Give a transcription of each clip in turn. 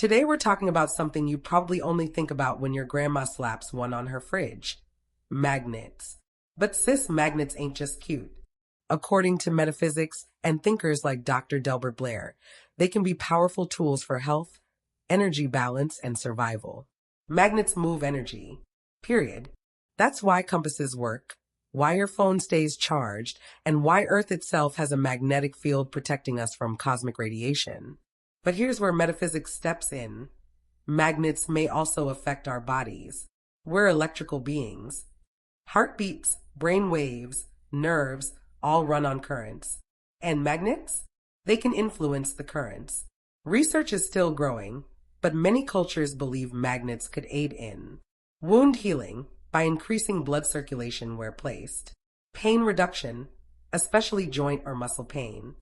Today we're talking about something you probably only think about when your grandma slaps one on her fridge. Magnets. But sis, magnets ain't just cute. According to metaphysics and thinkers like Dr. Delbert Blair, they can be powerful tools for health, energy balance, and survival. Magnets move energy. Period. That's why compasses work, why your phone stays charged, and why Earth itself has a magnetic field protecting us from cosmic radiation. But here's where metaphysics steps in. Magnets may also affect our bodies. We're electrical beings. Heartbeats, brain waves, nerves all run on currents. And magnets? They can influence the currents. Research is still growing, but many cultures believe magnets could aid in wound healing by increasing blood circulation where placed, pain reduction, especially joint or muscle pain,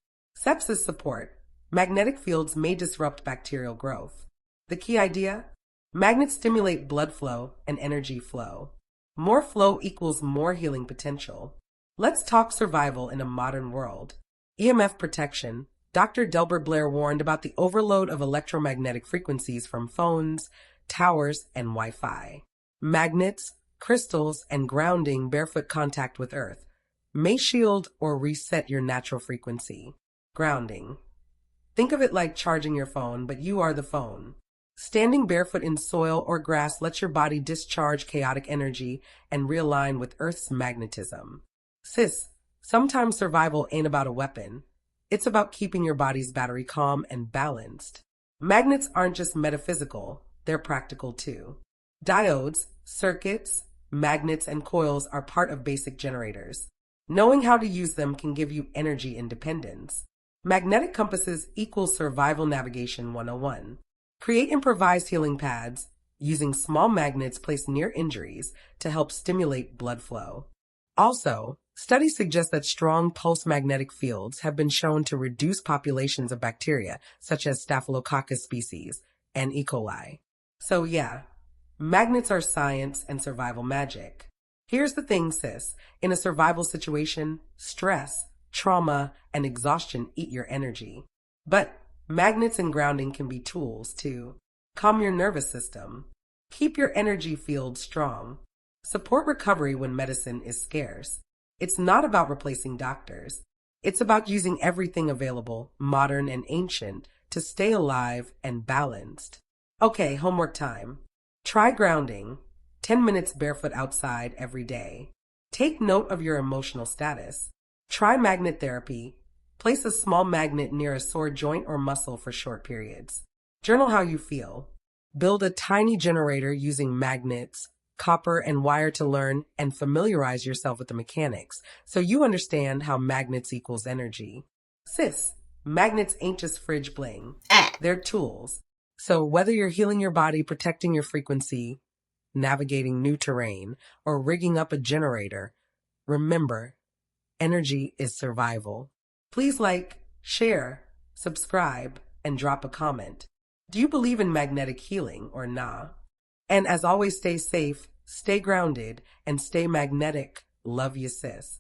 sepsis support. Magnetic fields may disrupt bacterial growth. The key idea? Magnets stimulate blood flow and energy flow. More flow equals more healing potential. Let's talk survival in a modern world. EMF protection. Dr. Delbert Blair warned about the overload of electromagnetic frequencies from phones, towers, and Wi-Fi. Magnets, crystals, and grounding barefoot contact with Earth may shield or reset your natural frequency. Grounding. Think of it like charging your phone, but you are the phone. Standing barefoot in soil or grass lets your body discharge chaotic energy and realign with Earth's magnetism. Sis, sometimes survival ain't about a weapon. It's about keeping your body's battery calm and balanced. Magnets aren't just metaphysical, they're practical too. Diodes, circuits, magnets, and coils are part of basic generators. Knowing how to use them can give you energy independence. Magnetic compasses equal survival navigation 101. Create improvised healing pads using small magnets placed near injuries to help stimulate blood flow. Also, studies suggest that strong pulse magnetic fields have been shown to reduce populations of bacteria such as Staphylococcus species and E. coli. So yeah, magnets are science and survival magic. Here's the thing, sis. In a survival situation, stress, trauma, and exhaustion eat your energy. But magnets and grounding can be tools to calm your nervous system, keep your energy field strong, support recovery when medicine is scarce. It's not about replacing doctors. It's about using everything available, modern and ancient, to stay alive and balanced. Okay, homework time. Try grounding. 10 minutes barefoot outside every day. Take note of your emotional status. Try magnet therapy. Place a small magnet near a sore joint or muscle for short periods. Journal how you feel. Build a tiny generator using magnets, copper, and wire to learn and familiarize yourself with the mechanics so you understand how magnets equals energy. Sis, magnets ain't just fridge bling. They're tools. So whether you're healing your body, protecting your frequency, navigating new terrain, or rigging up a generator, remember, energy is survival. Please like, share, subscribe, and drop a comment. Do you believe in magnetic healing or nah? And as always, stay safe, stay grounded, and stay magnetic. Love you, sis.